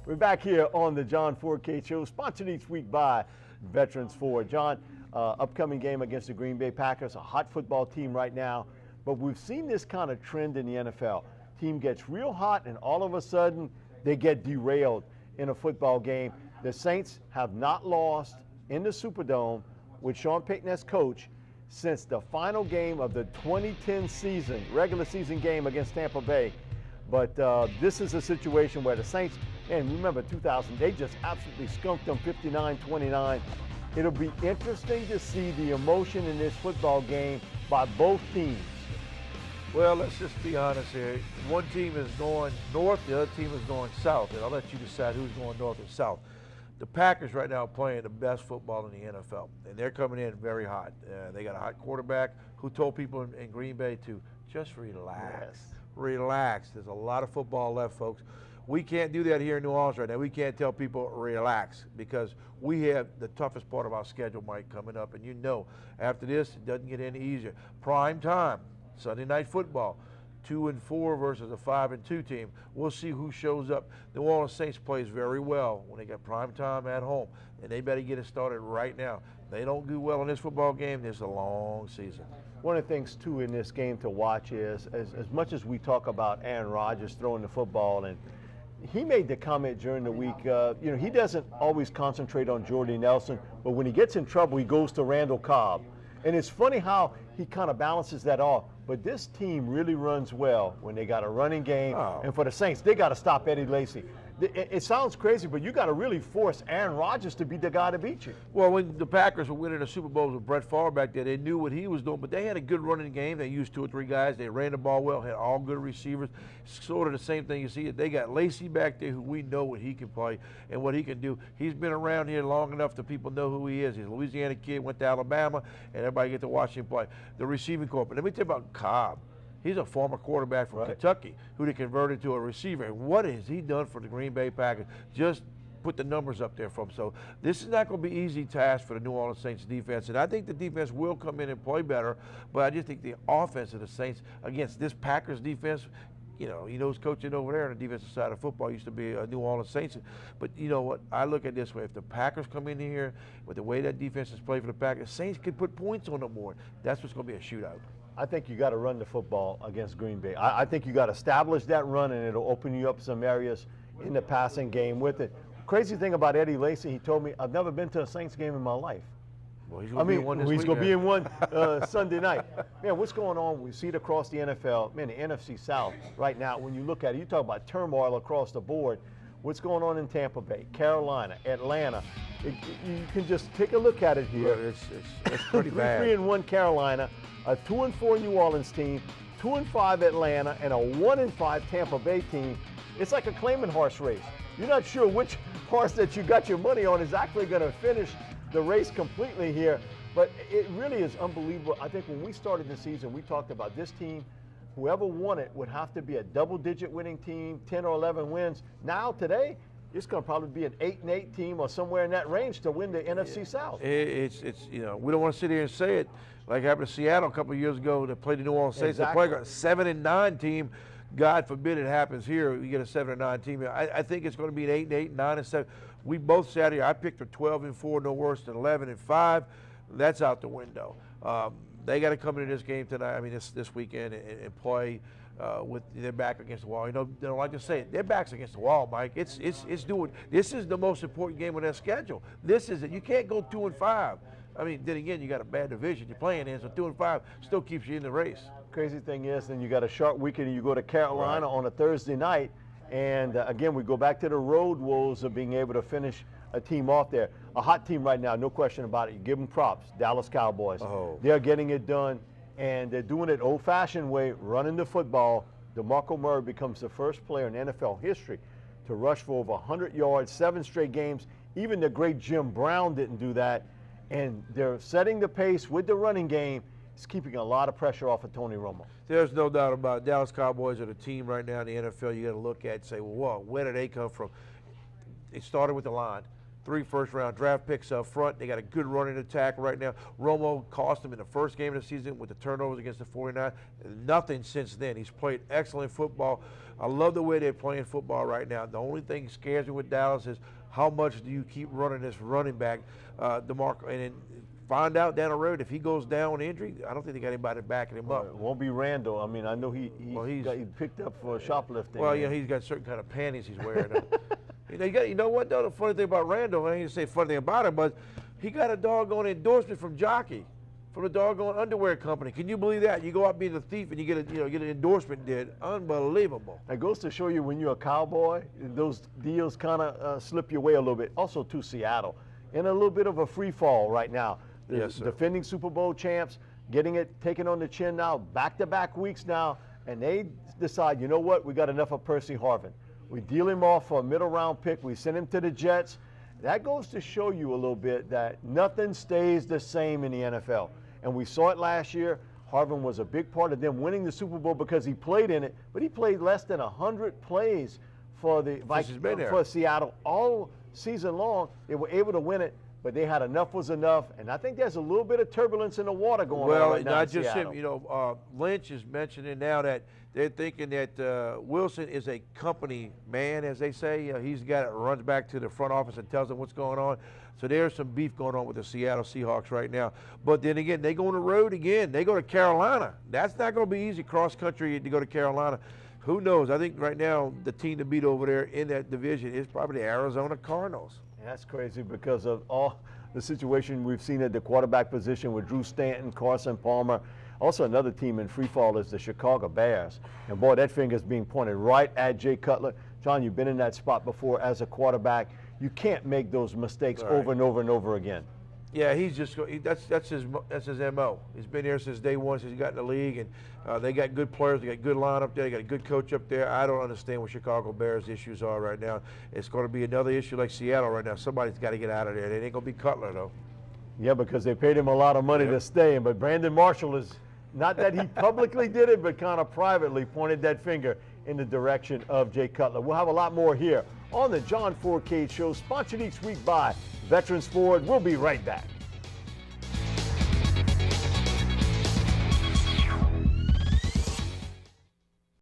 We're back here on the John Fourcade Show, sponsored each week by Veterans Ford. John, upcoming game against the Green Bay Packers, a hot football team right now, but we've seen this kind of trend in the NFL. Team gets real hot and all of a sudden they get derailed in a football game. The Saints have not lost in the Superdome with Sean Payton as coach since the final game of the 2010 season, regular season game against Tampa Bay. But this is a situation where the Saints, and remember 2000, they just absolutely skunked them 59-29. It'll be interesting to see the emotion in this football game by both teams. Well, let's just be honest here. One team is going north, the other team is going south, and I'll let you decide who's going north or south. The Packers right now are playing the best football in the NFL, and they're coming in very hot. They got a hot quarterback who told people in Green Bay to just relax. Yes. Relax. There's a lot of football left, folks. We can't do that here in New Orleans right now. We can't tell people relax because we have the toughest part of our schedule, Mike, coming up. And you know, after this, it doesn't get any easier. Prime time, Sunday night football, 2-4 versus a 5-2 team. We'll see who shows up. The New Orleans Saints plays very well when they got prime time at home, and they better get it started right now. If they don't do well in this football game, there's a long season. One of the things, too, in this game to watch is, as much as we talk about Aaron Rodgers throwing the football, and he made the comment during the week, you know, he doesn't always concentrate on Jordy Nelson, but when he gets in trouble, he goes to Randall Cobb. And it's funny how he kind of balances that off. But this team really runs well when they got a running game. Oh. And for the Saints, they got to stop Eddie Lacy. It sounds crazy, but you got to really force Aaron Rodgers to be the guy to beat you. Well, when the Packers were winning the Super Bowls with Brett Favre back there, they knew what he was doing, but they had a good running game. They used 2 or 3 guys. They ran the ball well, had all good receivers. Sort of the same thing you see. They got Lacy back there who we know what he can play and what he can do. He's been around here long enough that people know who he is. He's a Louisiana kid, went to Alabama, and everybody get to watch him play. The receiving corps. But let me tell you about Cobb. He's a former quarterback from Kentucky who they converted to a receiver. And what has he done for the Green Bay Packers? Just put the numbers up there for him. So this is not going to be an easy task for the New Orleans Saints defense. And I think the defense will come in and play better. But I just think the offense of the Saints against this Packers defense, you know, he knows coaching over there on the defensive side of football used to be a New Orleans Saints. But you know what? I look at it this way. If the Packers come in here with the way that defense is played for the Packers, Saints could put points on the board. That's what's going to be a shootout. I think you got to run the football against Green Bay. I think you got to establish that run, and it'll open you up some areas in the passing game with it. Crazy thing about Eddie Lacy, he told me, I've never been to a Saints game in my life. Well, he's going to be in one this week. He's going to be in one Sunday night. Man, what's going on? We see it across the NFL. Man, the NFC South right now, when you look at it, you talk about turmoil across the board. What's going on in Tampa Bay, Carolina, Atlanta? You can just take a look at it here. Well, it's pretty bad. 3-1 Carolina, a 2-4 New Orleans team, 2-5 Atlanta, and a 1-5 Tampa Bay team. It's like a claiming horse race. You're not sure which horse that you got your money on is actually going to finish the race completely here, but it really is unbelievable. I think when we started the season, we talked about this team. Whoever won it would have to be a double-digit winning team, 10 or 11 wins. Now, today, it's going to probably be an 8-8 team or somewhere in that range to win the NFC South. It's you know, we don't want to sit here and say it like happened to Seattle a couple of years ago. They played the New Orleans Saints. Exactly. They played a 7-9 team. God forbid it happens here. You get a 7-9 team. I think it's going to be an 8-8, 9-7. We both sat here. I picked a 12-4, no worse than 11-5. That's out the window. They got to come into this game tonight. I mean, this weekend and play with their back against the wall. You know, they don't like to say it. Their back's against the wall, Mike. It's doing. This is the most important game on their schedule. This is it. You can't go 2-5. I mean, then again, you got a bad division you're playing in, so 2-5 still keeps you in the race. Crazy thing is, then you got a sharp weekend and you go to Carolina on a Thursday night. And again, we go back to the road woes of being able to finish a team off there. A hot team right now, no question about it. You give them props. Dallas Cowboys. Oh. They're getting it done, and they're doing it old-fashioned way, running the football. DeMarco Murray becomes the first player in NFL history to rush for over 100 yards, 7 straight games. Even the great Jim Brown didn't do that. And they're setting the pace with the running game. It's keeping a lot of pressure off of Tony Romo. There's no doubt about it. Dallas Cowboys are the team right now in the NFL you got to look at and say, well, where did they come from? It started with the line. 3 first-round draft picks up front. They got a good running attack right now. Romo cost them in the first game of the season with the turnovers against the 49ers. Nothing since then. He's played excellent football. I love the way they're playing football right now. The only thing that scares me with Dallas is how much do you keep running this running back, DeMarco, and then find out down the road if he goes down with injury. I don't think they got anybody backing him up. It won't be Randall. I mean, I know he picked up for shoplifting. Well, yeah, he's got certain kind of panties he's wearing. You know what, though? The funny thing about Randall, I ain't to say funny thing about him, but he got a doggone endorsement from Jockey, from the doggone underwear company. Can you believe that? You go out being a thief and you get get an endorsement did. Unbelievable. It goes to show you when you're a cowboy, those deals kind of slip your way a little bit. Also to Seattle, in a little bit of a free fall right now. The Yes, sir. defending Super Bowl champs, getting it taken on the chin now, back-to-back weeks now, and they decide, you know what, we got enough of Percy Harvin. We deal him off for a middle-round pick. We send him to the Jets. That goes to show you a little bit that nothing stays the same in the NFL. And we saw it last year. Harvin was a big part of them winning the Super Bowl because he played in it, but he played less than 100 plays for the for Seattle all season long. They were able to win it, but they had enough was enough. And I think there's a little bit of turbulence in the water going on right now. Well, not in just Seattle. him. Lynch is mentioning now that they're thinking that Wilson is a company man, as they say. He's the guy that runs back to the front office and tells them what's going on. So there's some beef going on with the Seattle Seahawks right now. But then again, they go on the road again. They go to Carolina. That's not going to be easy cross country to go to Carolina. Who knows? I think right now the team to beat over there in that division is probably the Arizona Cardinals. That's crazy because of all the situation we've seen at the quarterback position with Drew Stanton, Carson Palmer. Also another team in free fall is the Chicago Bears. And boy, that finger's being pointed right at Jay Cutler. John, you've been in that spot before as a quarterback. You can't make those mistakes over and over and over again. Yeah, he's just that's his MO. He's been there since day one, since he got in the league, and they got good players, they got a good line up there, they got a good coach up there. I don't understand what Chicago Bears' issues are right now. It's going to be another issue like Seattle right now. Somebody's got to get out of there. It ain't going to be Cutler though. Yeah, because they paid him a lot of money to stay. But Brandon Marshall is, not that he publicly did it, but kind of privately pointed that finger in the direction of Jay Cutler. We'll have a lot more here on the John Fourcade Show, sponsored each week by Veterans Ford. We'll be right back.